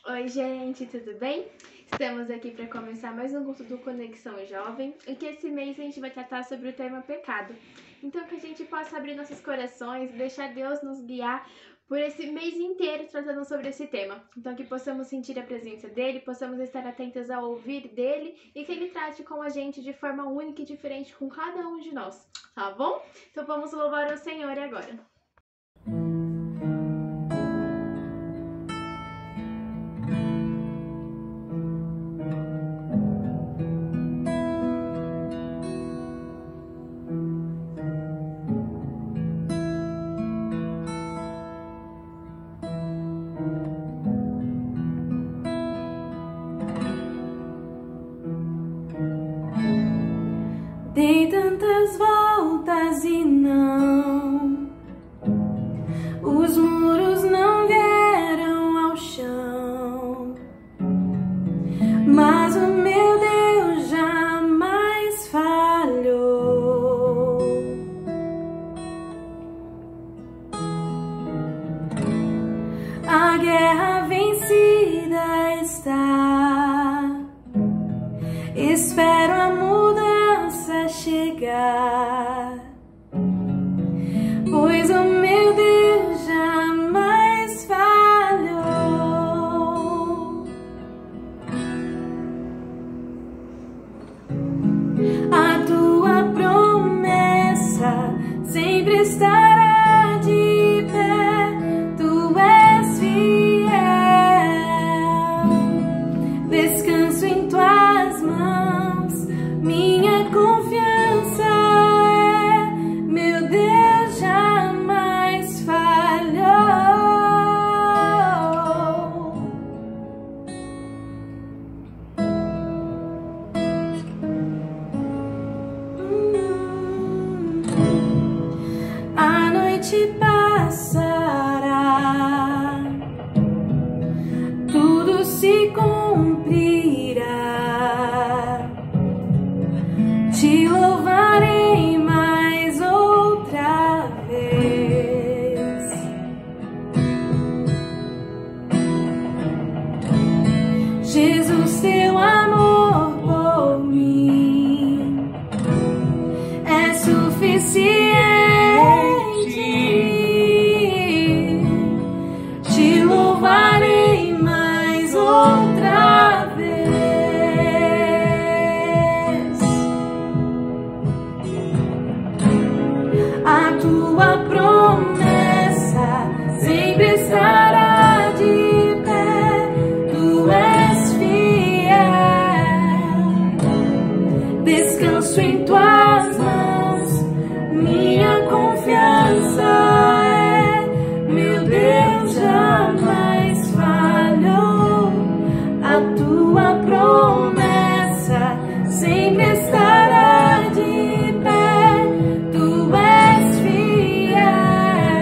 Oi, gente, tudo bem? Estamos aqui para começar mais um curso do Conexão Jovem, e que esse mês a gente vai tratar sobre o tema pecado. Então, que a gente possa abrir nossos corações e deixar Deus nos guiar por esse mês inteiro tratando sobre esse tema. Então, que possamos sentir a presença dele, possamos estar atentas ao ouvir dele e que ele trate com a gente de forma única e diferente com cada um de nós, tá bom? Então, vamos louvar o Senhor agora. Dei tantas voltas e não, os muros não vieram ao chão, mas o meu Deus jamais falhou. A guerra vencida está, espero a mudança chegar, pois o meu Deus jamais falhou. A tua promessa sempre estará de pé, tu és fiel, descanso em tuas mãos, minha confiança é, meu Deus jamais falhou. A noite passará, tudo se cumprirá, te louvarei mais outra vez. Jesus, teu amor por mim é suficiente, te louvarei mais outra vez. A tua promessa sempre estará de pé, tu és fiel, descanso em tuas mãos, minha confiança é, meu Deus jamais falhou. A tua promessa sempre estará de pé, tu és fiel,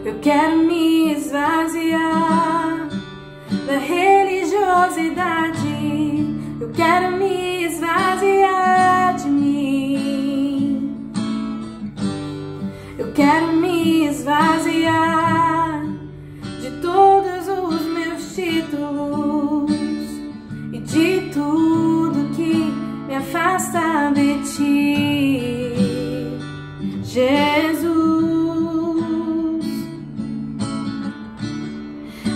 Eu quero me esvaziar da religiosidade. Eu quero me esvaziar de mim. Eu quero me esvaziar de todos os meus títulos e de tudo que me afasta de ti, Jesus.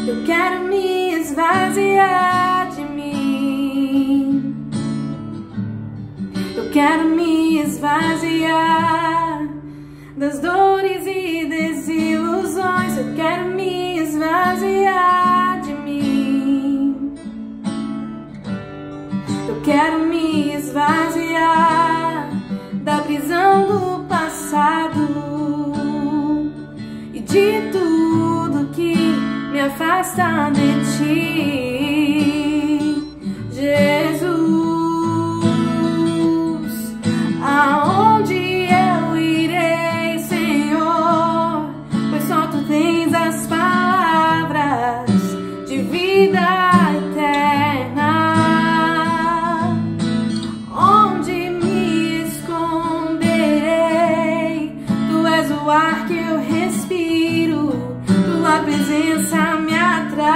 Eu quero me esvaziar de mim. Eu quero me esvaziar das dores e desilusões. Eu quero me esvaziar de mim. Eu quero me esvaziar da prisão do passado e de tudo que me afasta de ti, Jesus. Aonde eu irei, Senhor? Pois só tu tens as palavras de vida eterna. Onde me esconderei? Tu és o ar que eu respiro, tua presença me atrai.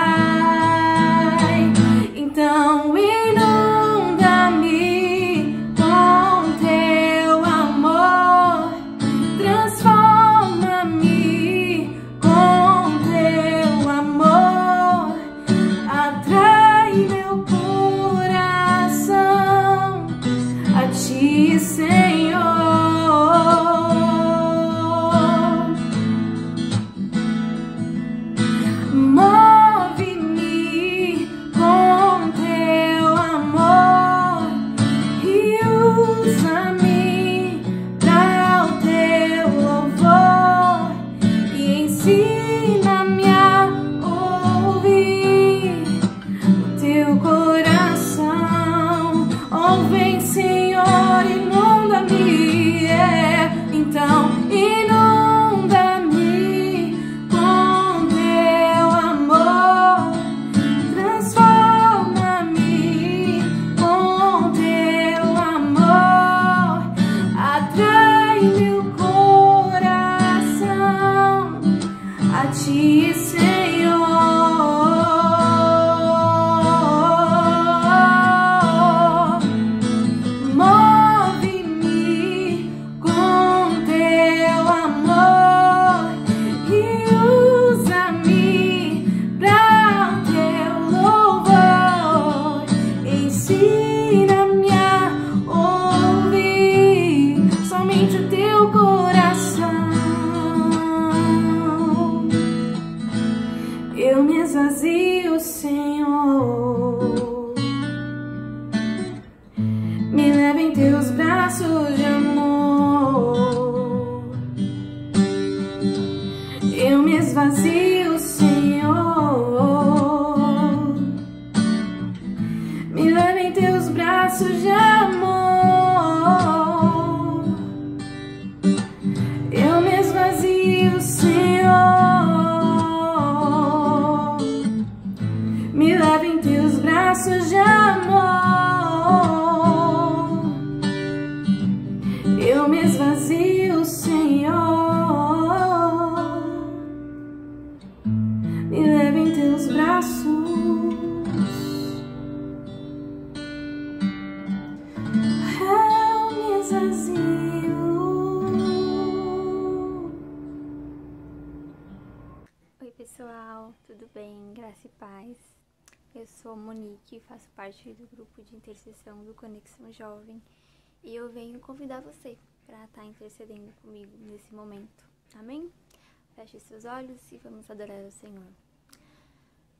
Então inunda-me com teu amor, transforma-me com teu amor, atrai meu coração a ti, Senhor. Move-me com teu amor e usa-me para o teu louvor e ensina-me a ouvir o teu coração. Oh, vem, Senhor, inunda-me, então inunda-me com teu amor, transforma-me com teu amor, atrai meu coração a ti, Senhor. Move-me com teu amor e usa-me para o teu louvor. Ensina-me a ouvir somente o teu coração. Eu me esvazio, Senhor. Me leva em teus braços de amor. Eu me esvazio, Senhor. Me leva em teus braços de amor. Eu me esvazio, Senhor. Me leva em teus braços de amor. Eu me esvazio, Senhor. Me leva em teus braços. Eu me esvazio. Oi pessoal, tudo bem? Graça e paz. Eu sou a Monique, faço parte do grupo de intercessão do Conexão Jovem e eu venho convidar você para estar intercedendo comigo nesse momento. Amém? Feche seus olhos e vamos adorar ao Senhor.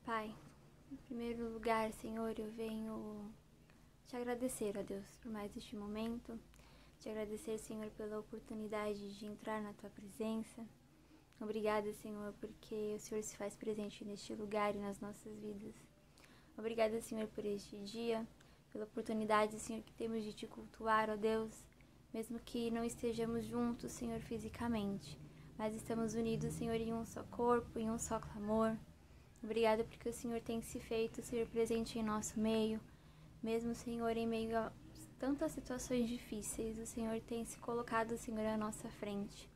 Pai, em primeiro lugar, Senhor, eu venho te agradecer, ó Deus, por mais este momento. Te agradecer, Senhor, pela oportunidade de entrar na tua presença. Obrigada, Senhor, porque o Senhor se faz presente neste lugar e nas nossas vidas. Obrigada, Senhor, por este dia, pela oportunidade, Senhor, que temos de te cultuar, ó Deus, mesmo que não estejamos juntos, Senhor, fisicamente, mas estamos unidos, Senhor, em um só corpo, em um só clamor. Obrigada porque o Senhor tem se feito, Senhor, presente em nosso meio. Mesmo, Senhor, em meio a tantas situações difíceis, o Senhor tem se colocado, Senhor, à nossa frente.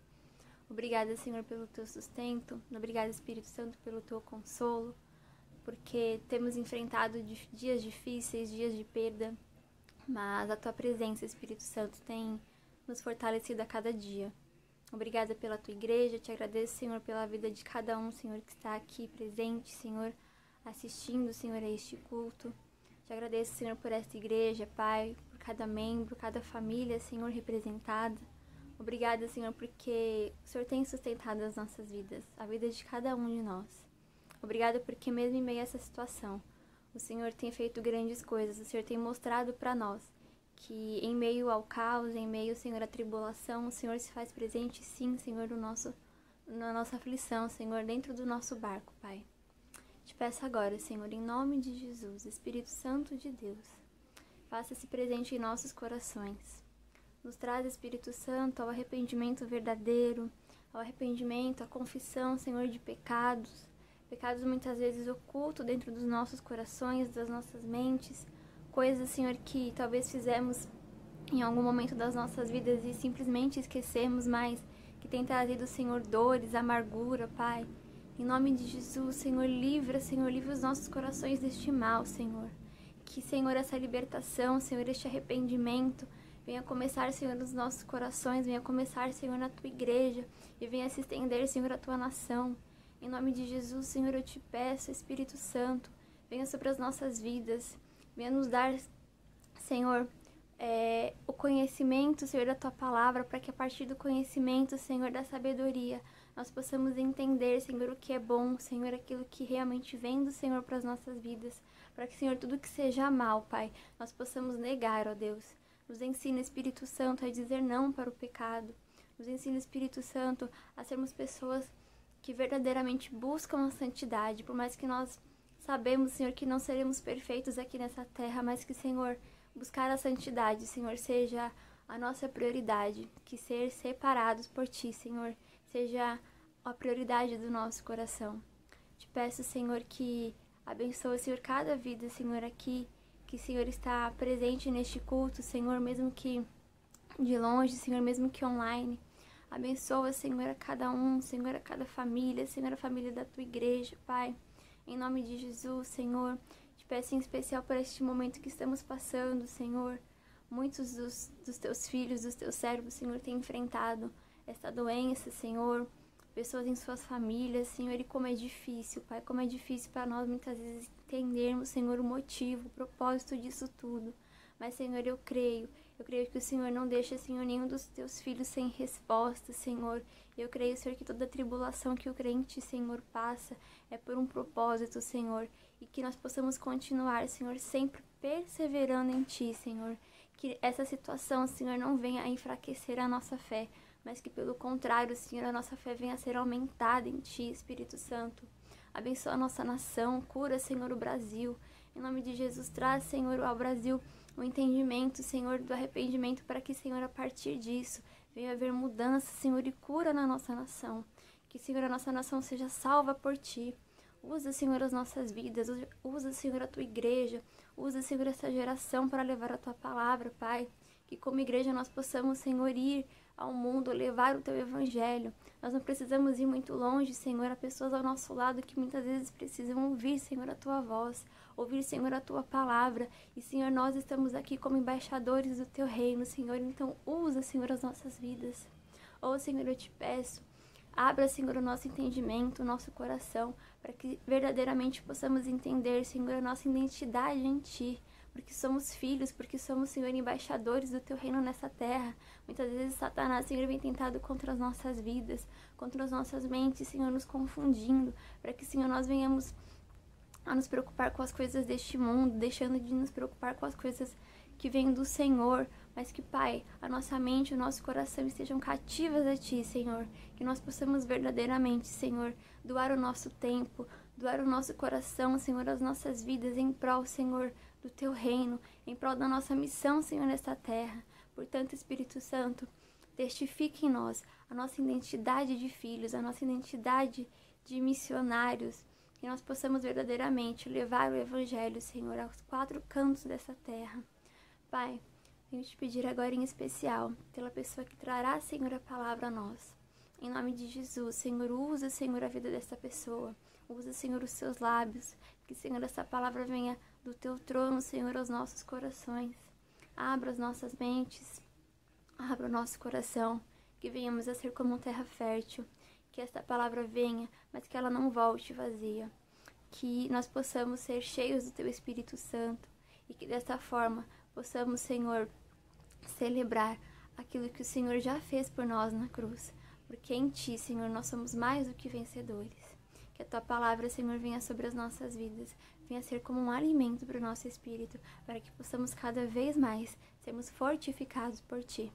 Obrigada, Senhor, pelo teu sustento. Obrigada, Espírito Santo, pelo teu consolo, porque temos enfrentado dias difíceis, dias de perda, mas a tua presença, Espírito Santo, tem nos fortalecido a cada dia. Obrigada pela tua igreja, te agradeço, Senhor, pela vida de cada um, Senhor, que está aqui presente, Senhor, assistindo, Senhor, a este culto. Te agradeço, Senhor, por esta igreja, Pai, por cada membro, cada família, Senhor, representada. Obrigada, Senhor, porque o Senhor tem sustentado as nossas vidas, a vida de cada um de nós. Obrigada porque mesmo em meio a essa situação, o Senhor tem feito grandes coisas, o Senhor tem mostrado para nós que em meio ao caos, em meio, Senhor, à tribulação, o Senhor se faz presente, sim, Senhor, na nossa aflição, Senhor, dentro do nosso barco, Pai. Te peço agora, Senhor, em nome de Jesus, Espírito Santo de Deus, faça-se presente em nossos corações. Nos traz, Espírito Santo, ao arrependimento verdadeiro, ao arrependimento, à confissão, Senhor, de pecados muitas vezes ocultos dentro dos nossos corações, das nossas mentes, coisas, Senhor, que talvez fizemos em algum momento das nossas vidas e simplesmente esquecemos, mas que tem trazido, Senhor, dores, amargura, Pai. Em nome de Jesus, Senhor, livra os nossos corações deste mal, Senhor. Que, Senhor, essa libertação, Senhor, este arrependimento venha começar, Senhor, nos nossos corações, venha começar, Senhor, na tua igreja e venha se estender, Senhor, à tua nação. Em nome de Jesus, Senhor, eu te peço, Espírito Santo, venha sobre as nossas vidas, venha nos dar, Senhor, o conhecimento, Senhor, da tua palavra, para que a partir do conhecimento, Senhor, da sabedoria, nós possamos entender, Senhor, o que é bom, Senhor, aquilo que realmente vem do Senhor para as nossas vidas, para que, Senhor, tudo que seja mal, Pai, nós possamos negar, ó Deus. Nos ensina, Espírito Santo, a dizer não para o pecado. Nos ensina, Espírito Santo, a sermos pessoas que verdadeiramente buscam a santidade, por mais que nós sabemos, Senhor, que não seremos perfeitos aqui nessa terra, mas que, Senhor, buscar a santidade, Senhor, seja a nossa prioridade, que ser separados por Ti, Senhor, seja a prioridade do nosso coração. Te peço, Senhor, que abençoe, Senhor, cada vida, Senhor, aqui, que, Senhor, está presente neste culto, Senhor, mesmo que de longe, Senhor, mesmo que online. Abençoa, Senhor, a cada um, Senhor, a cada família, Senhor, a família da tua igreja, Pai. Em nome de Jesus, Senhor, te peço em especial por este momento que estamos passando, Senhor. Muitos dos teus filhos, dos teus servos, Senhor, têm enfrentado esta doença, Senhor. Pessoas em suas famílias, Senhor, e como é difícil, Pai, como é difícil para nós muitas vezes entendermos, Senhor, o motivo, o propósito disso tudo. Mas, Senhor, eu creio que o Senhor não deixa, Senhor, nenhum dos teus filhos sem resposta, Senhor. Eu creio, Senhor, que toda tribulação que o crente, Senhor, passa é por um propósito, Senhor. E que nós possamos continuar, Senhor, sempre perseverando em Ti, Senhor. Que essa situação, Senhor, não venha a enfraquecer a nossa fé, mas que, pelo contrário, Senhor, a nossa fé venha a ser aumentada em Ti, Espírito Santo. Abençoa a nossa nação, cura, Senhor, o Brasil. Em nome de Jesus, traz, Senhor, ao Brasil o entendimento, Senhor, do arrependimento, para que, Senhor, a partir disso, venha haver mudança, Senhor, e cura na nossa nação. Que, Senhor, a nossa nação seja salva por Ti. Usa, Senhor, as nossas vidas, usa, Senhor, a Tua igreja, usa, Senhor, essa geração para levar a Tua palavra, Pai. Que como igreja nós possamos, Senhor, ir ao mundo, levar o Teu evangelho. Nós não precisamos ir muito longe, Senhor, há pessoas ao nosso lado que muitas vezes precisam ouvir, Senhor, a Tua voz, ouvir, Senhor, a Tua palavra. E, Senhor, nós estamos aqui como embaixadores do Teu reino, Senhor, então usa, Senhor, as nossas vidas. Oh, Senhor, eu te peço, abra, Senhor, o nosso entendimento, o nosso coração, para que verdadeiramente possamos entender, Senhor, a nossa identidade em Ti, porque somos filhos, porque somos, Senhor, embaixadores do Teu reino nessa terra. Muitas vezes Satanás, Senhor, vem tentado contra as nossas vidas, contra as nossas mentes, Senhor, nos confundindo, para que, Senhor, nós venhamos a nos preocupar com as coisas deste mundo, deixando de nos preocupar com as coisas que vêm do Senhor, mas que, Pai, a nossa mente e o nosso coração estejam cativas a Ti, Senhor, que nós possamos verdadeiramente, Senhor, doar o nosso tempo, doar o nosso coração, Senhor, as nossas vidas em prol, Senhor, do Teu reino, em prol da nossa missão, Senhor, nesta terra. Portanto, Espírito Santo, testifique em nós a nossa identidade de filhos, a nossa identidade de missionários, que nós possamos verdadeiramente levar o Evangelho, Senhor, aos 4 cantos dessa terra. Pai, venho te pedir agora em especial pela pessoa que trará, Senhor, a palavra a nós. Em nome de Jesus, Senhor, usa, Senhor, a vida dessa pessoa. Usa, Senhor, os seus lábios. Que, Senhor, essa palavra venha do teu trono, Senhor, aos nossos corações. Abra as nossas mentes. Abra o nosso coração. Que venhamos a ser como terra fértil. Que esta palavra venha, mas que ela não volte vazia. Que nós possamos ser cheios do teu Espírito Santo. E que desta forma possamos, Senhor, celebrar aquilo que o Senhor já fez por nós na cruz. Porque em ti, Senhor, nós somos mais do que vencedores. Que a tua palavra, Senhor, venha sobre as nossas vidas. Venha ser como um alimento para o nosso espírito. Para que possamos cada vez mais sermos fortificados por ti.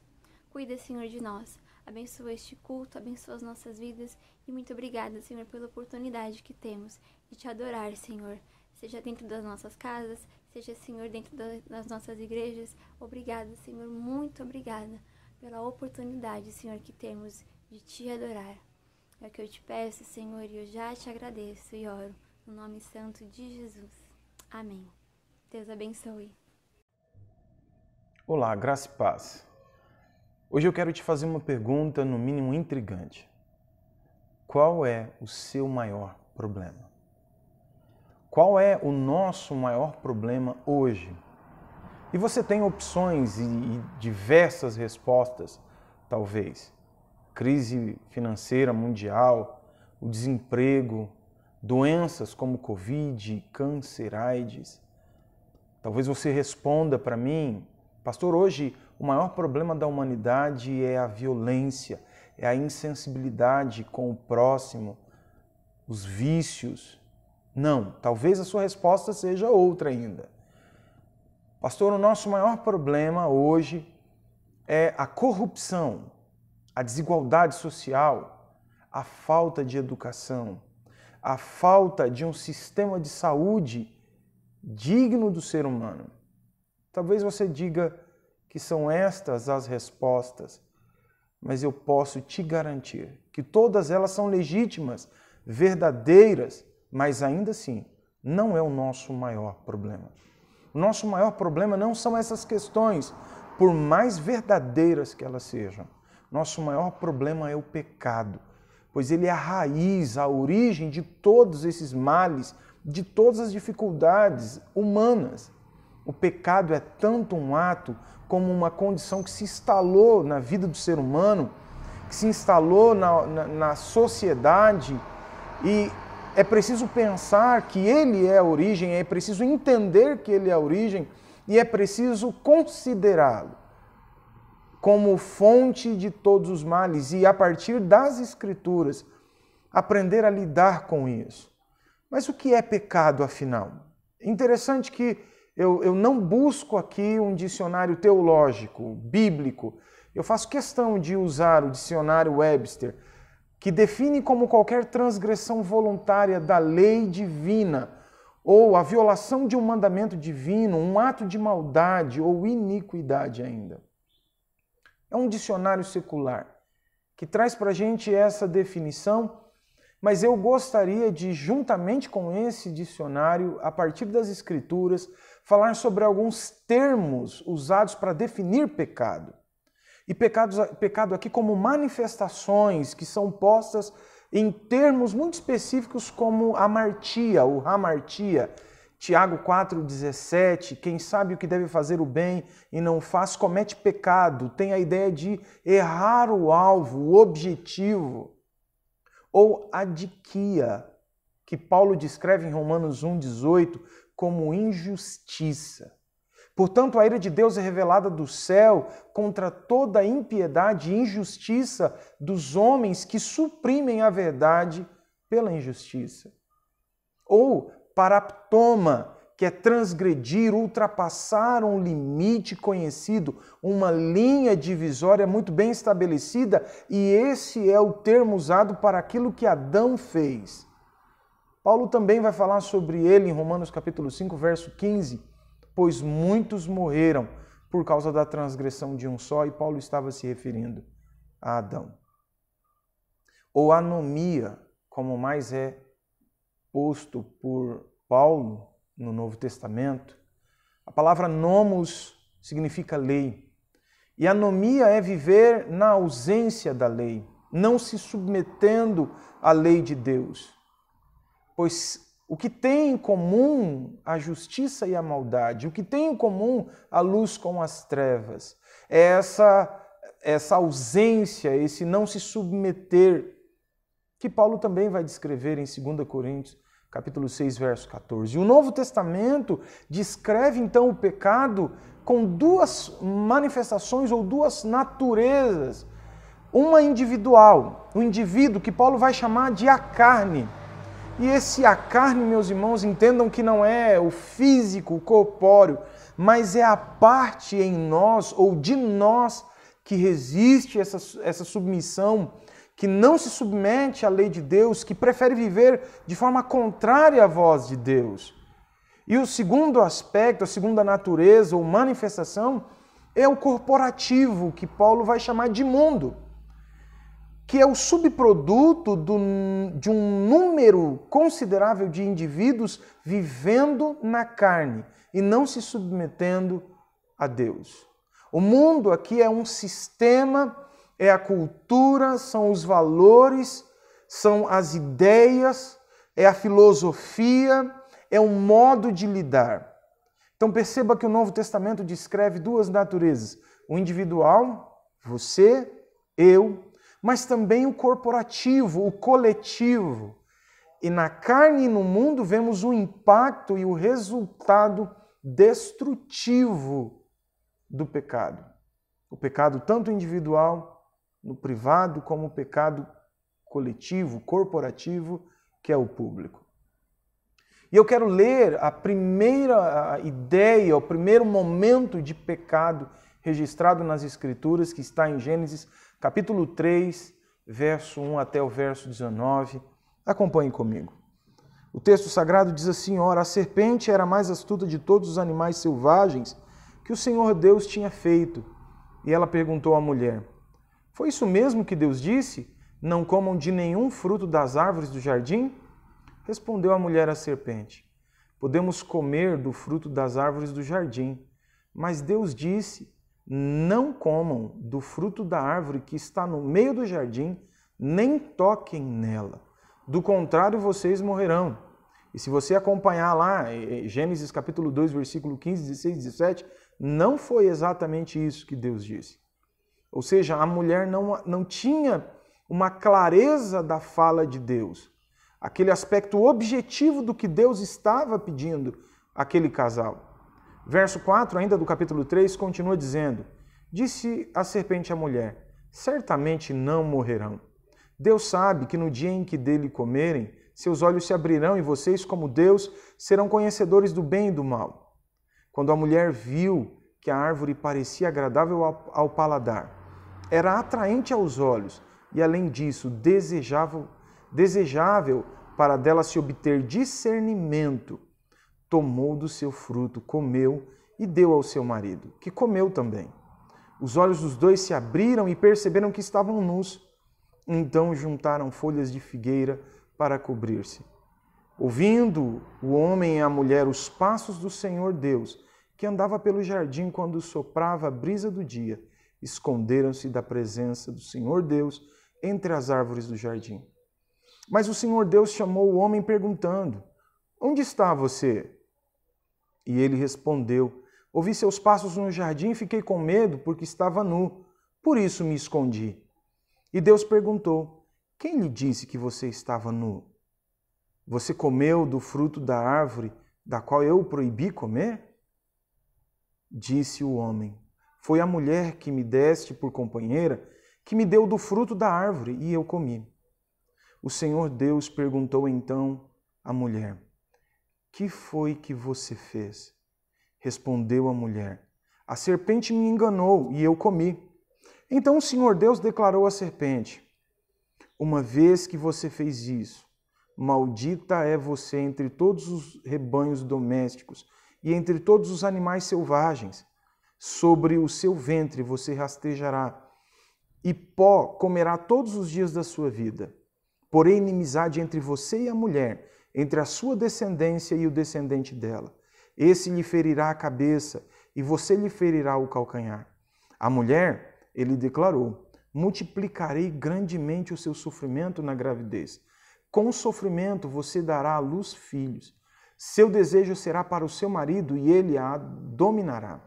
Cuida, Senhor, de nós. Abençoa este culto, abençoa as nossas vidas. E muito obrigada, Senhor, pela oportunidade que temos de te adorar, Senhor. Seja dentro das nossas casas, seja, Senhor, dentro das nossas igrejas. Obrigada, Senhor, muito obrigada pela oportunidade, Senhor, que temos de te adorar. É o que eu te peço, Senhor, e eu já te agradeço e oro no nome santo de Jesus. Amém. Deus abençoe. Olá, graça e paz. Hoje eu quero te fazer uma pergunta, no mínimo intrigante. Qual é o seu maior problema? Qual é o nosso maior problema hoje? E você tem opções e diversas respostas, talvez. Crise financeira mundial, o desemprego, doenças como Covid, câncer, AIDS. Talvez você responda para mim, pastor, hoje o maior problema da humanidade é a violência, é a insensibilidade com o próximo, os vícios. Não, talvez a sua resposta seja outra ainda. Pastor, o nosso maior problema hoje é a corrupção, a desigualdade social, a falta de educação, a falta de um sistema de saúde digno do ser humano. Talvez você diga que são estas as respostas, mas eu posso te garantir que todas elas são legítimas, verdadeiras, mas ainda assim não é o nosso maior problema. O nosso maior problema não são essas questões, por mais verdadeiras que elas sejam. Nosso maior problema é o pecado, pois ele é a raiz, a origem de todos esses males, de todas as dificuldades humanas. O pecado é tanto um ato como uma condição que se instalou na vida do ser humano, que se instalou na sociedade, e é preciso pensar que ele é a origem, é preciso entender que ele é a origem e é preciso considerá-lo como fonte de todos os males e, a partir das Escrituras, aprender a lidar com isso. Mas o que é pecado, afinal? Interessante que eu não busco aqui um dicionário teológico, bíblico. Eu faço questão de usar o dicionário Webster, que define como qualquer transgressão voluntária da lei divina, ou a violação de um mandamento divino, um ato de maldade ou iniquidade ainda. É um dicionário secular que traz para a gente essa definição, mas eu gostaria de, juntamente com esse dicionário, a partir das Escrituras, falar sobre alguns termos usados para definir pecado. E pecado aqui como manifestações que são postas em termos muito específicos como amartia, ou hamartia. Tiago 4,17, quem sabe o que deve fazer o bem e não faz, comete pecado. Tem a ideia de errar o alvo, o objetivo. Ou adiquia, que Paulo descreve em Romanos 1,18 como injustiça. Portanto, a ira de Deus é revelada do céu contra toda a impiedade e injustiça dos homens que suprimem a verdade pela injustiça. Ou paraptoma, que é transgredir, ultrapassar um limite conhecido, uma linha divisória muito bem estabelecida, e esse é o termo usado para aquilo que Adão fez. Paulo também vai falar sobre ele em Romanos capítulo 5, verso 15, pois muitos morreram por causa da transgressão de um só, e Paulo estava se referindo a Adão. Ou anomia, como mais é posto por Paulo no Novo Testamento. A palavra nomos significa lei. E anomia é viver na ausência da lei, não se submetendo à lei de Deus. Pois o que tem em comum a justiça e a maldade, o que tem em comum a luz com as trevas, é essa ausência, esse não se submeter, que Paulo também vai descrever em 2 Coríntios, capítulo 6, verso 14. E o Novo Testamento descreve então o pecado com duas manifestações ou duas naturezas. Uma individual, o indivíduo que Paulo vai chamar de a carne. E esse a carne, meus irmãos, entendam que não é o físico, o corpóreo, mas é a parte em nós ou de nós que resiste essa submissão, que não se submete à lei de Deus, que prefere viver de forma contrária à voz de Deus. E o segundo aspecto, a segunda natureza ou manifestação, é o corporativo, que Paulo vai chamar de mundo, que é o subproduto de um número considerável de indivíduos vivendo na carne e não se submetendo a Deus. O mundo aqui é um sistema, é a cultura, são os valores, são as ideias, é a filosofia, é um modo de lidar. Então perceba que o Novo Testamento descreve duas naturezas, o individual, você, eu, mas também o corporativo, o coletivo. E na carne e no mundo vemos o impacto e o resultado destrutivo do pecado. O pecado tanto individual, no privado, como o pecado coletivo, corporativo, que é o público. E eu quero ler a primeira ideia, o primeiro momento de pecado registrado nas Escrituras, que está em Gênesis, capítulo 3, verso 1 até o verso 19. Acompanhe comigo. O texto sagrado diz assim: ora, a serpente era a mais astuta de todos os animais selvagens que o Senhor Deus tinha feito. E ela perguntou à mulher: foi isso mesmo que Deus disse? Não comam de nenhum fruto das árvores do jardim? Respondeu a mulher à serpente: podemos comer do fruto das árvores do jardim, mas Deus disse: não comam do fruto da árvore que está no meio do jardim, nem toquem nela. Do contrário, vocês morrerão. E se você acompanhar lá, Gênesis capítulo 2, versículo 15, 16, 17, não foi exatamente isso que Deus disse. Ou seja, a mulher não tinha uma clareza da fala de Deus. Aquele aspecto objetivo do que Deus estava pedindo àquele casal. Verso 4, ainda do capítulo 3, continua dizendo: disse a serpente à mulher: certamente não morrerão. Deus sabe que no dia em que dele comerem, seus olhos se abrirão e vocês, como Deus, serão conhecedores do bem e do mal. Quando a mulher viu que a árvore parecia agradável ao paladar, era atraente aos olhos e, além disso, desejável para dela se obter discernimento, tomou do seu fruto, comeu e deu ao seu marido, que comeu também. Os olhos dos dois se abriram e perceberam que estavam nus. Então juntaram folhas de figueira para cobrir-se. Ouvindo o homem e a mulher os passos do Senhor Deus, que andava pelo jardim quando soprava a brisa do dia, esconderam-se da presença do Senhor Deus entre as árvores do jardim. Mas o Senhor Deus chamou o homem perguntando: onde está você? E ele respondeu: ouvi seus passos no jardim e fiquei com medo porque estava nu, por isso me escondi. E Deus perguntou: quem lhe disse que você estava nu? Você comeu do fruto da árvore da qual eu proibi comer? Disse o homem: foi a mulher que me deste por companheira que me deu do fruto da árvore e eu comi. O Senhor Deus perguntou então à mulher: que foi que você fez? Respondeu a mulher: a serpente me enganou e eu comi. Então o Senhor Deus declarou à serpente: uma vez que você fez isso, maldita é você entre todos os rebanhos domésticos e entre todos os animais selvagens. Sobre o seu ventre você rastejará, e pó comerá todos os dias da sua vida. Porém, inimizade entre você e a mulher, entre a sua descendência e o descendente dela. Esse lhe ferirá a cabeça, e você lhe ferirá o calcanhar. A mulher, ele declarou, multiplicarei grandemente o seu sofrimento na gravidez. Com o sofrimento você dará à luz filhos. Seu desejo será para o seu marido e ele a dominará.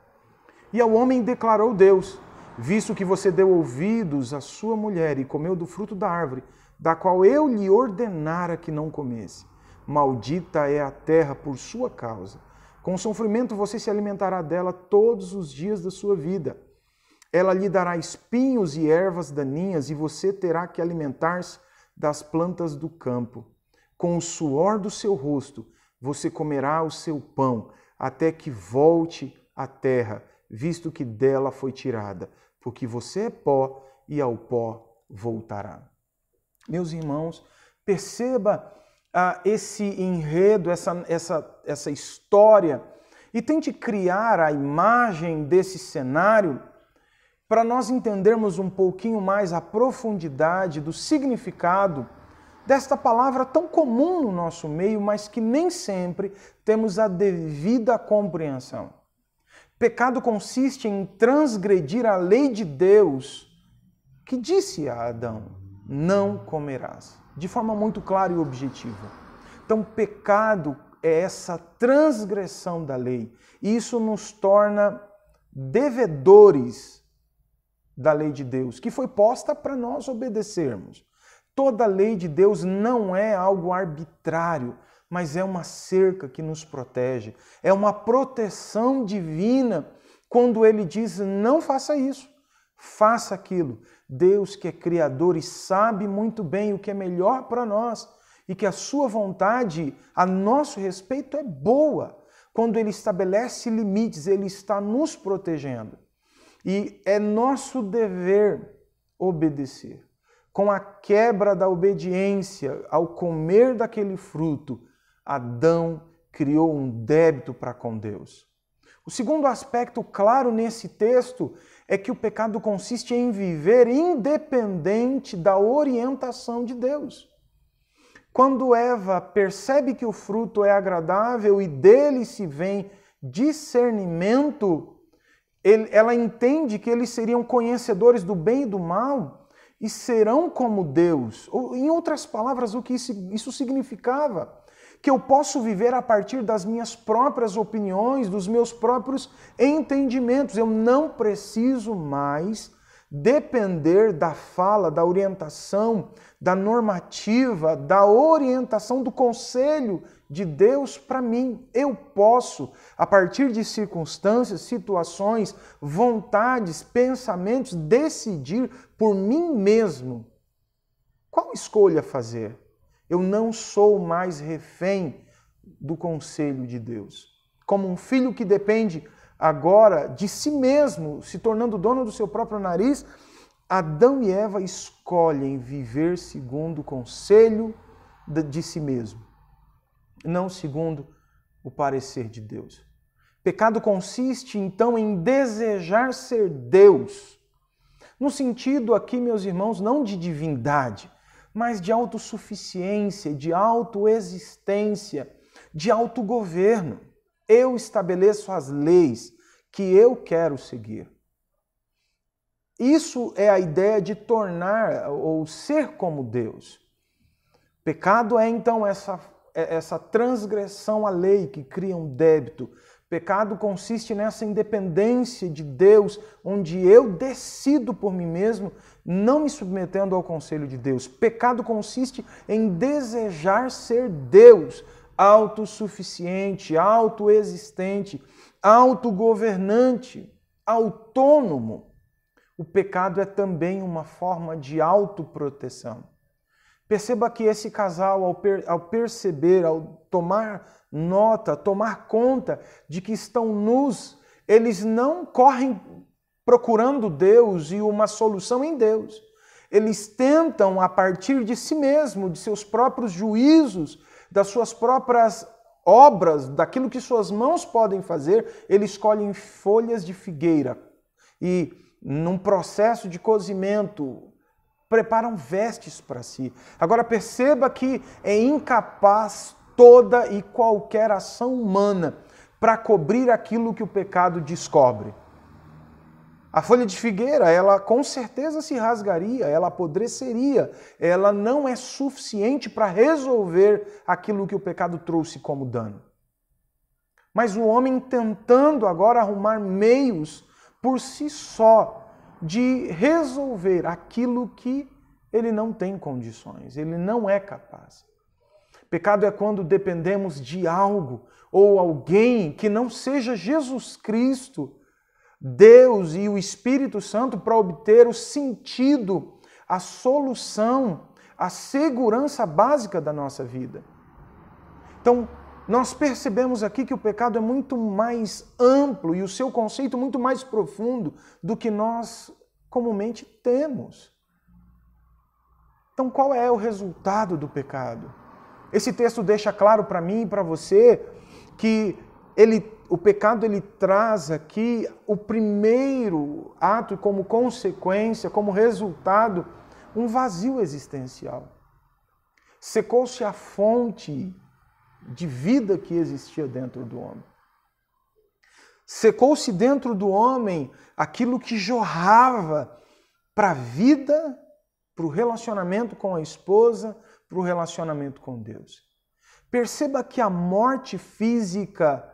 E ao homem declarou Deus, visto que você deu ouvidos à sua mulher e comeu do fruto da árvore, da qual eu lhe ordenara que não comesse. Maldita é a terra por sua causa. Com sofrimento você se alimentará dela todos os dias da sua vida. Ela lhe dará espinhos e ervas daninhas, e você terá que alimentar-se das plantas do campo. Com o suor do seu rosto você comerá o seu pão, até que volte à terra, visto que dela foi tirada, porque você é pó e ao pó voltará. Meus irmãos, perceba esse enredo, essa história, e tente criar a imagem desse cenário para nós entendermos um pouquinho mais a profundidade do significado desta palavra tão comum no nosso meio, mas que nem sempre temos a devida compreensão. Pecado consiste em transgredir a lei de Deus, que disse a Adão, não comerás, de forma muito clara e objetiva. Então, pecado é essa transgressão da lei, e isso nos torna devedores da lei de Deus, que foi posta para nós obedecermos. Toda a lei de Deus não é algo arbitrário, mas é uma cerca que nos protege, é uma proteção divina quando ele diz não faça isso, faça aquilo. Deus que é criador e sabe muito bem o que é melhor para nós e que a sua vontade a nosso respeito é boa. Quando ele estabelece limites, ele está nos protegendo. E é nosso dever obedecer. Com a quebra da obediência, ao comer daquele fruto, Adão criou um débito para com Deus. O segundo aspecto claro nesse texto é que o pecado consiste em viver independente da orientação de Deus. Quando Eva percebe que o fruto é agradável e dele se vem discernimento, ela entende que eles seriam conhecedores do bem e do mal e serão como Deus. Ou, em outras palavras, o que isso significava? Que eu posso viver a partir das minhas próprias opiniões, dos meus próprios entendimentos. Eu não preciso mais depender da fala, da orientação, da normativa, da orientação do conselho de Deus para mim. Eu posso, a partir de circunstâncias, situações, vontades, pensamentos, decidir por mim mesmo qual escolha fazer. Eu não sou mais refém do conselho de Deus. Como um filho que depende agora de si mesmo, se tornando dono do seu próprio nariz, Adão e Eva escolhem viver segundo o conselho de si mesmo, não segundo o parecer de Deus. Pecado consiste, então, em desejar ser Deus. No sentido aqui, meus irmãos, não de divindade, mas de autossuficiência, de autoexistência, de autogoverno. Eu estabeleço as leis que eu quero seguir. Isso é a ideia de tornar ou ser como Deus. Pecado é então essa transgressão à lei que cria um débito. Pecado consiste nessa independência de Deus, onde eu decido por mim mesmo, não me submetendo ao conselho de Deus. Pecado consiste em desejar ser Deus, autossuficiente, autoexistente, autogovernante, autônomo. O pecado é também uma forma de autoproteção. Perceba que esse casal, ao perceber, ao tomar nota, tomar conta de que estão nus, eles não correm procurando Deus e uma solução em Deus. Eles tentam, a partir de si mesmo, de seus próprios juízos, das suas próprias obras, daquilo que suas mãos podem fazer, eles escolhem folhas de figueira e num processo de cozimento, preparam vestes para si. Agora perceba que é incapaz toda e qualquer ação humana para cobrir aquilo que o pecado descobre. A folha de figueira, ela com certeza se rasgaria, ela apodreceria, ela não é suficiente para resolver aquilo que o pecado trouxe como dano. Mas o homem tentando agora arrumar meios por si só de resolver aquilo que ele não tem condições, ele não é capaz. Pecado é quando dependemos de algo ou alguém que não seja Jesus Cristo, Deus e o Espírito Santo para obter o sentido, a solução, a segurança básica da nossa vida. Então, nós percebemos aqui que o pecado é muito mais amplo e o seu conceito muito mais profundo do que nós comumente temos. Então, qual é o resultado do pecado? Esse texto deixa claro para mim e para você que o pecado ele traz aqui o primeiro ato como consequência, como resultado, um vazio existencial. Secou-se a fonte de vida que existia dentro do homem. Secou-se dentro do homem aquilo que jorrava para a vida, para o relacionamento com a esposa, para o relacionamento com Deus. Perceba que a morte física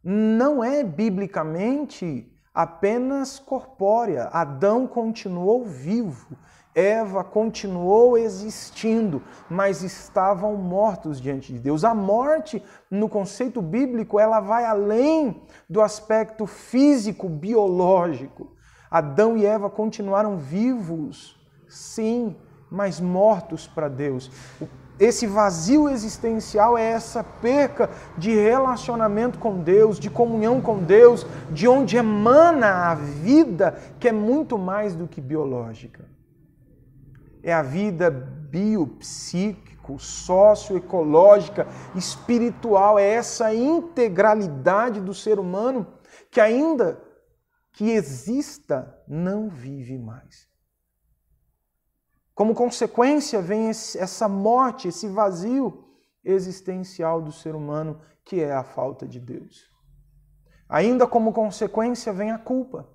não é biblicamente apenas corpórea. Adão continuou vivo, Eva continuou existindo, mas estavam mortos diante de Deus. A morte, no conceito bíblico, ela vai além do aspecto físico, biológico. Adão e Eva continuaram vivos, sim, mas mortos para Deus. Esse vazio existencial é essa perca de relacionamento com Deus, de comunhão com Deus, de onde emana a vida, que é muito mais do que biológica. É a vida biopsíquico, socioecológica, espiritual, é essa integralidade do ser humano que ainda que exista, não vive mais. Como consequência vem essa morte, esse vazio existencial do ser humano, que é a falta de Deus. Ainda como consequência vem a culpa.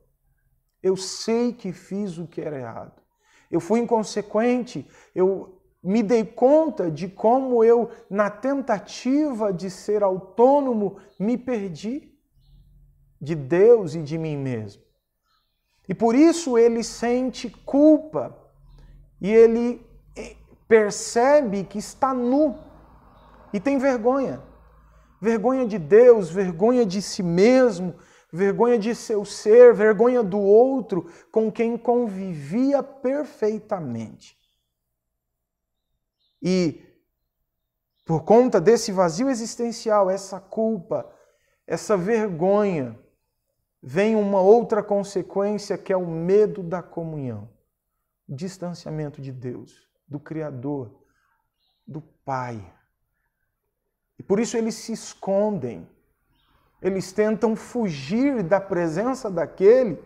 Eu sei que fiz o que era errado. Eu fui inconsequente, eu me dei conta de como eu, na tentativa de ser autônomo, me perdi de Deus e de mim mesmo. E por isso ele sente culpa. E ele percebe que está nu e tem vergonha. Vergonha de Deus, vergonha de si mesmo, vergonha de seu ser, vergonha do outro com quem convivia perfeitamente. E por conta desse vazio existencial, essa culpa, essa vergonha, vem uma outra consequência que é o medo da comunhão. Distanciamento de Deus, do Criador, do Pai. E por isso eles se escondem. Eles tentam fugir da presença daquele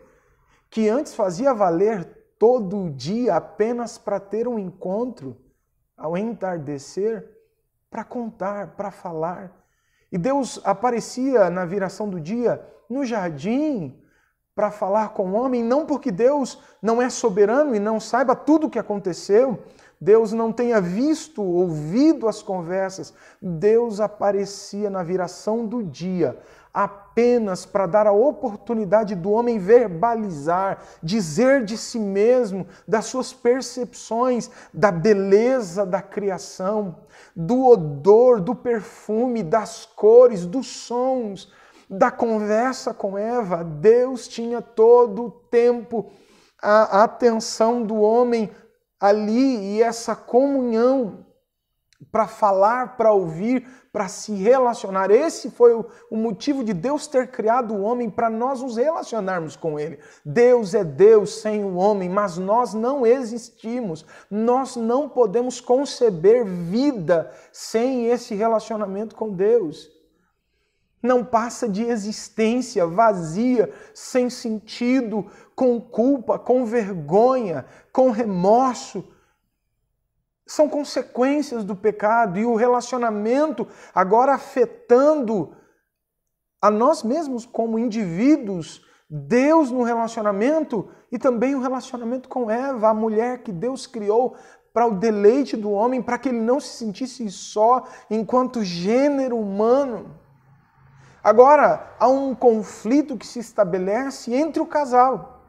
que antes fazia valer todo dia apenas para ter um encontro ao entardecer, para contar, para falar. E Deus aparecia na viração do dia no jardim, para falar com o homem, não porque Deus não é soberano e não saiba tudo o que aconteceu, Deus não tenha visto, ouvido as conversas. Deus aparecia na viração do dia, apenas para dar a oportunidade do homem verbalizar, dizer de si mesmo, das suas percepções, da beleza da criação, do odor, do perfume, das cores, dos sons, da conversa com Eva. Deus tinha todo o tempo a atenção do homem ali e essa comunhão para falar, para ouvir, para se relacionar. Esse foi o motivo de Deus ter criado o homem, para nós nos relacionarmos com ele. Deus é Deus sem o homem, mas nós não existimos. Nós não podemos conceber vida sem esse relacionamento com Deus. não passa de existência vazia, sem sentido, com culpa, com vergonha, com remorso. São consequências do pecado e o relacionamento agora afetando a nós mesmos como indivíduos, Deus no relacionamento e também o relacionamento com Eva, a mulher que Deus criou para o deleite do homem, para que ele não se sentisse só enquanto gênero humano. Agora, há um conflito que se estabelece entre o casal.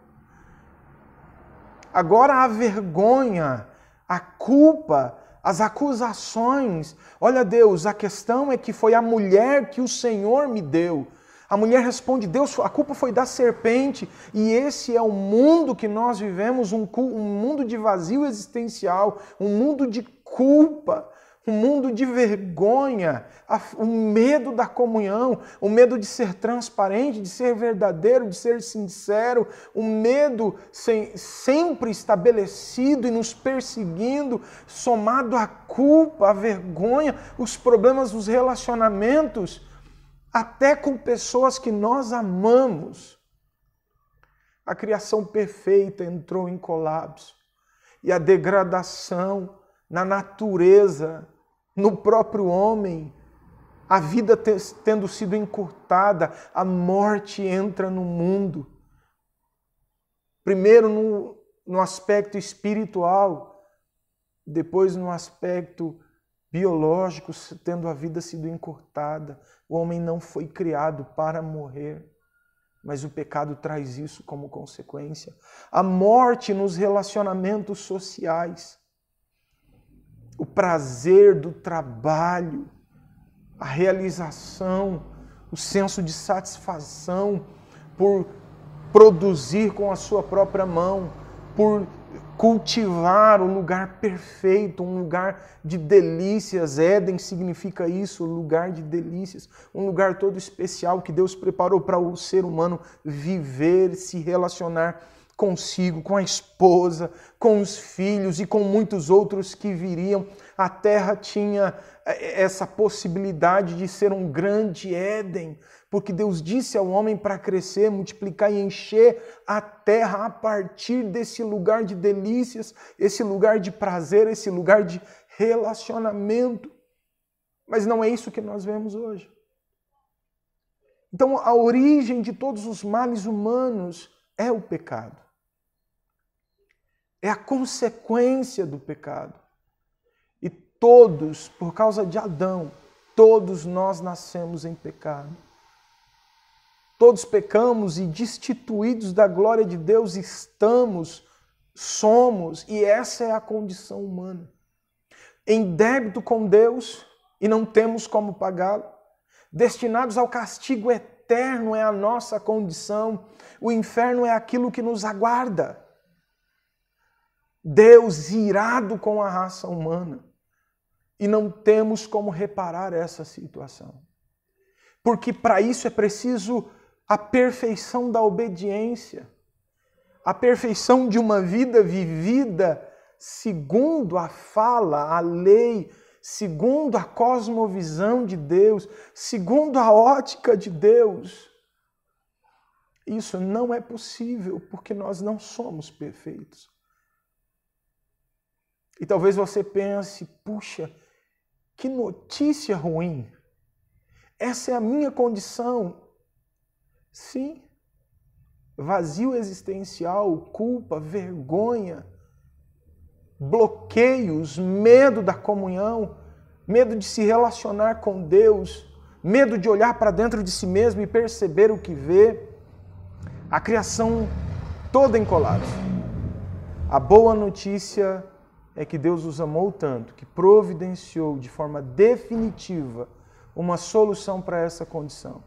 Agora a vergonha, a culpa, as acusações. Olha, Deus, a questão é que foi a mulher que o Senhor me deu. A mulher responde, Deus, a culpa foi da serpente. E esse é o mundo que nós vivemos, um mundo de vazio existencial, um mundo de culpa, um mundo de vergonha, o medo da comunhão, o medo de ser transparente, de ser verdadeiro, de ser sincero, o medo sempre estabelecido e nos perseguindo, somado à culpa, à vergonha, os problemas dos relacionamentos, até com pessoas que nós amamos. A criação perfeita entrou em colapso e a degradação na natureza, no próprio homem, a vida tendo sido encurtada, a morte entra no mundo. Primeiro no aspecto espiritual, depois no aspecto biológico, tendo a vida sido encurtada. O homem não foi criado para morrer, mas o pecado traz isso como consequência. A morte nos relacionamentos sociais. O prazer do trabalho, a realização, o senso de satisfação por produzir com a sua própria mão, por cultivar o lugar perfeito, um lugar de delícias. Éden significa isso, lugar de delícias, um lugar todo especial que Deus preparou para o ser humano viver, se relacionar consigo, com a esposa, com os filhos e com muitos outros que viriam. A terra tinha essa possibilidade de ser um grande Éden, porque Deus disse ao homem para crescer, multiplicar e encher a terra a partir desse lugar de delícias, esse lugar de prazer, esse lugar de relacionamento. Mas não é isso que nós vemos hoje. Então, a origem de todos os males humanos é o pecado. É a consequência do pecado. E todos, por causa de Adão, todos nós nascemos em pecado. Todos pecamos e destituídos da glória de Deus somos, e essa é a condição humana. Em débito com Deus e não temos como pagá-lo. Destinados ao castigo eterno é a nossa condição. O inferno é aquilo que nos aguarda. Deus irado com a raça humana. E não temos como reparar essa situação. Porque para isso é preciso a perfeição da obediência. A perfeição de uma vida vivida segundo a fala, a lei, segundo a cosmovisão de Deus, segundo a ótica de Deus. Isso não é possível porque nós não somos perfeitos. E talvez você pense, puxa, que notícia ruim. Essa é a minha condição. Sim. Vazio existencial, culpa, vergonha, bloqueios, medo da comunhão, medo de se relacionar com Deus, medo de olhar para dentro de si mesmo e perceber o que vê. A criação toda em colapso. A boa notícia é que Deus os amou tanto que providenciou de forma definitiva uma solução para essa condição.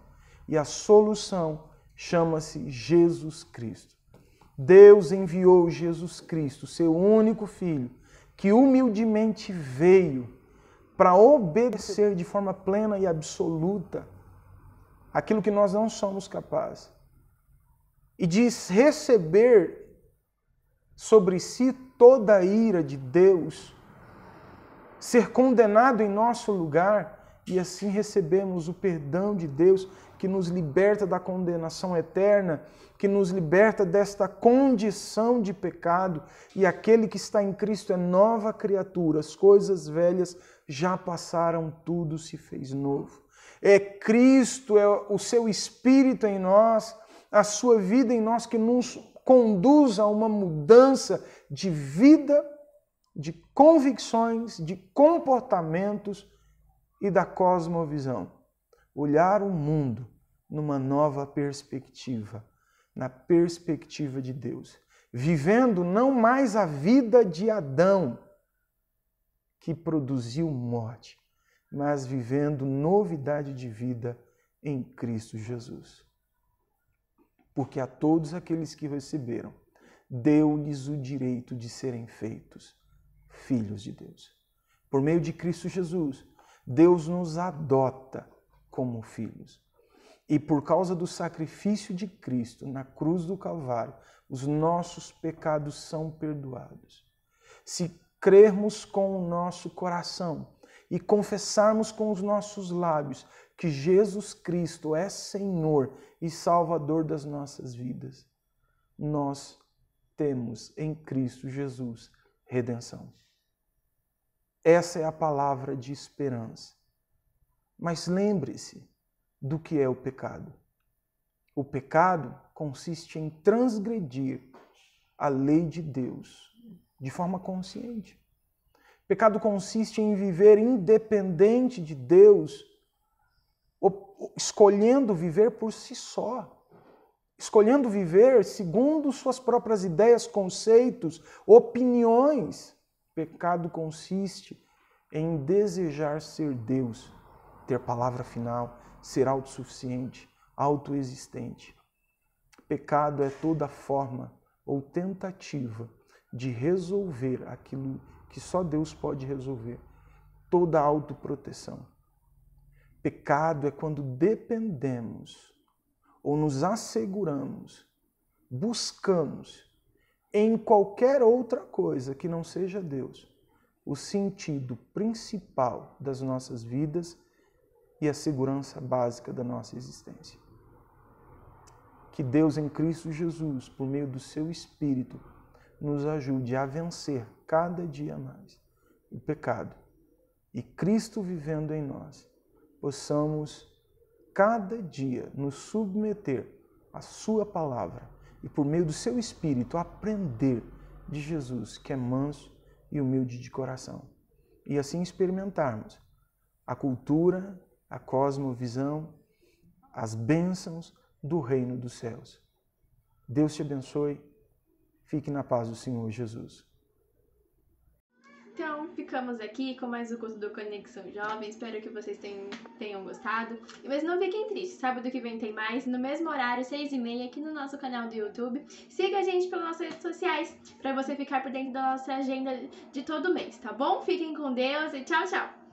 E a solução chama-se Jesus Cristo. Deus enviou Jesus Cristo, seu único Filho, que humildemente veio para obedecer de forma plena e absoluta aquilo que nós não somos capazes. E de receber sobre si toda a ira de Deus, ser condenado em nosso lugar e assim recebemos o perdão de Deus que nos liberta da condenação eterna, que nos liberta desta condição de pecado, e aquele que está em Cristo é nova criatura, as coisas velhas já passaram, tudo se fez novo. É Cristo, é o seu Espírito em nós, a sua vida em nós que nos conduz a uma mudança de vida, de convicções, de comportamentos e da cosmovisão. Olhar o mundo numa nova perspectiva, na perspectiva de Deus. Vivendo não mais a vida de Adão, que produziu morte, mas vivendo novidade de vida em Cristo Jesus. Porque a todos aqueles que receberam, deu-lhes o direito de serem feitos filhos de Deus. Por meio de Cristo Jesus, Deus nos adota como filhos. E por causa do sacrifício de Cristo na cruz do Calvário, os nossos pecados são perdoados. Se crermos com o nosso coração e confessarmos com os nossos lábios que Jesus Cristo é Senhor e Salvador das nossas vidas, nós temos em Cristo Jesus redenção. Essa é a palavra de esperança. Mas lembre-se do que é o pecado. O pecado consiste em transgredir a lei de Deus de forma consciente. O pecado consiste em viver independente de Deus, escolhendo viver por si só, escolhendo viver segundo suas próprias ideias, conceitos, opiniões. Pecado consiste em desejar ser Deus, ter palavra final, ser autossuficiente, autoexistente. Pecado é toda forma ou tentativa de resolver aquilo que só Deus pode resolver, toda autoproteção. Pecado é quando dependemos ou nos asseguramos, buscamos em qualquer outra coisa que não seja Deus, o sentido principal das nossas vidas e a segurança básica da nossa existência. Que Deus em Cristo Jesus, por meio do seu Espírito, nos ajude a vencer cada dia mais o pecado. E Cristo vivendo em nós, possamos cada dia nos submeter à sua palavra e por meio do seu Espírito aprender de Jesus, que é manso e humilde de coração. E assim experimentarmos a cultura, a cosmovisão, as bênçãos do reino dos céus. Deus te abençoe. Fique na paz do Senhor Jesus. Então, ficamos aqui com mais um curso do Conexão Jovem. Espero que vocês tenham gostado. Mas não fiquem tristes, sábado que vem tem mais, no mesmo horário, 6h30, aqui no nosso canal do YouTube. Siga a gente pelas nossas redes sociais, para você ficar por dentro da nossa agenda de todo mês, tá bom? Fiquem com Deus e tchau, tchau!